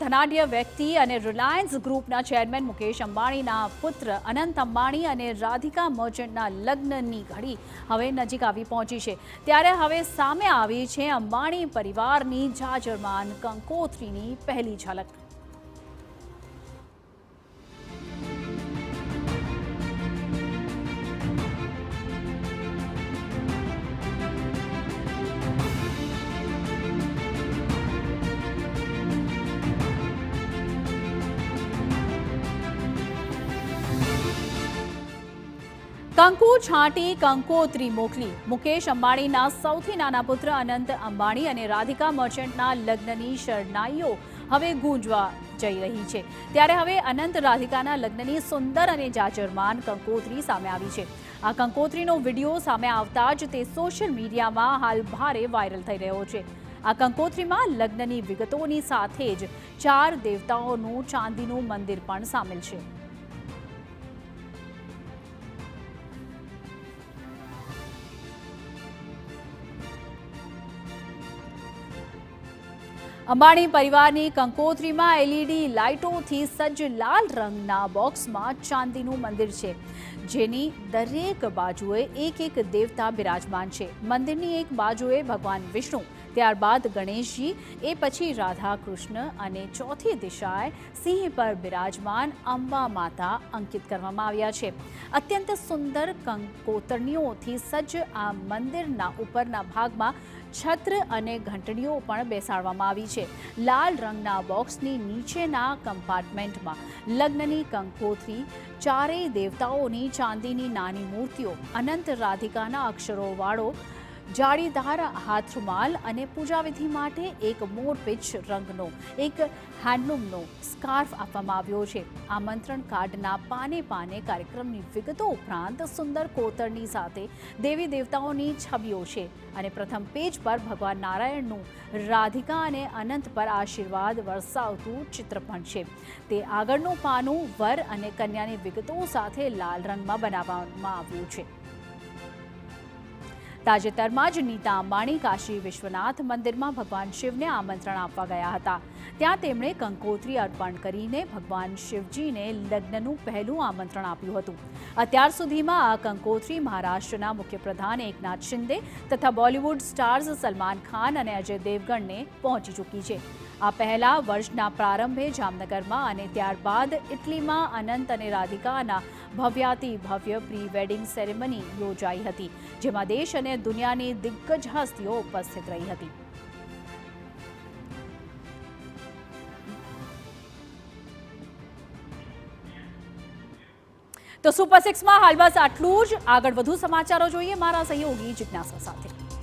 ધનાઢ્ય વ્યક્તિ અને રિલાયન્સ ગ્રુપના ચેરમેન મુકેશ અંબાણીના પુત્ર અનંત અંબાણી અને રાધિકા મર્ચન્ટના લગ્નની ઘડી હવે નજીક આવી પહોંચી છે। ત્યારે હવે સામે આવી છે અંબાણી પરિવારની જાજરમાન કંકોત્રીની પહેલી ઝલક। કંકુ છાંટી કંકોત્રી મોકલી। મુકેશ અંબાણીના સૌથી નાના પુત્ર અનંત અંબાણી અને રાધિકા મર્ચન્ટના લગ્નની શરણાઈઓ હવે ગૂંજવા જઈ રહી છે। ત્યારે હવે અનંત રાધિકાના લગ્નની સુંદર અને જાજરમાન કંકોત્રી સામે આવી છે। આ કંકોત્રીનો વિડીયો સામે આવતા જ તે સોશિયલ મીડિયામાં હાલ ભારે વાયરલ થઈ રહ્યો છે। આ કંકોત્રીમાં લગ્નની વિગતોની સાથે જ 4 દેવતાઓનું ચાંદીનું મંદિર પણ સામેલ છે। અંબાણી પરિવારની કંકોત્રીમાં એલઈડી લાઇટોથી સજ્જ લાલ રંગના બોક્સમાં ચાંદીનું મંદિર છે, જેની દરેક બાજુએ એક દેવતા બિરાજમાન છે। મંદિરની એક બાજુએ ભગવાન વિષ્ણુ, ત્યારબાદ ગણેશજી, એ પછી રાધા કૃષ્ણ અને ચોથી દિશાએ સિંહ પર બિરાજમાન અંબા માતા અંકિત કરવામાં આવ્યા છે। અત્યંત સુંદર કંકોતરણીઓથી સજ્જ આ મંદિરના ઉપરના ભાગમાં છત્ર અને ઘંટડીઓ પણ બેસાડવામાં આવી છે। લાલ રંગના બોક્સની નીચેના કમ્પાર્ટમેન્ટમાં લગ્નની કંકોત્રી, 4 દેવતાઓની ચાંદીની નાની મૂર્તિઓ, અનંત રાધિકાના અક્ષરોવાળો જાળીદાર હાથ રૂમાલ અને પૂજાવિધિ માટે એક મોરપીંછ રંગનો એક હેન્ડલૂમનો સ્કાર્ફ આપવામાં આવ્યો છે। આમંત્રણ કાર્ડના પાને કાર્યક્રમની વિગતો ઉપરાંત સુંદર કોતરણી સાથે દેવી દેવતાઓની છબીઓ છે અને પ્રથમ પેજ પર ભગવાન નારાયણનું રાધિકા અને અનંત પર આશીર્વાદ વરસાવતું ચિત્ર પણ છે। તે આગળનું પાનું વર અને કન્યાની વિગતો સાથે લાલ રંગમાં બનાવવામાં આવ્યું છે। તાજેતરમાં જ નીતા અંબાણી કાશી વિશ્વનાથ મંદિરમાં ભગવાન શિવને આમંત્રણ આપવા ગયા હતા। ત્યાં તેમણે કંકોત્રી અર્પણ કરીને ભગવાન શિવજીને લગ્નનું પહેલું આમંત્રણ આપ્યું હતું। અત્યાર સુધીમાં આ કંકોત્રી મહારાષ્ટ્રના મુખ્યપ્રધાન એકનાથ શિંદે તથા બોલિવૂડ સ્ટાર્સ સલમાન ખાન અને અજય દેવગણને પહોંચી ચૂકી છે। આ પહેલા વર્ષના પ્રારંભે જામનગરમાં અને ત્યારબાદ ઇટલીમાં અનંત અને રાધિકાના ભવ્યાતિ ભવ્ય પ્રી વેડિંગ સેરેમની યોજાઈ હતી, જેમાં દેશ અને દુનિયાની દિગ્ગજ હસ્તીઓ ઉપસ્થિત રહી હતી। તો સુપર 6માં હાલ બસ આટલું જ। આગળ વધુ સમાચારો જોઈએ મારા સહયોગી જિજ્ઞાસા સાથે।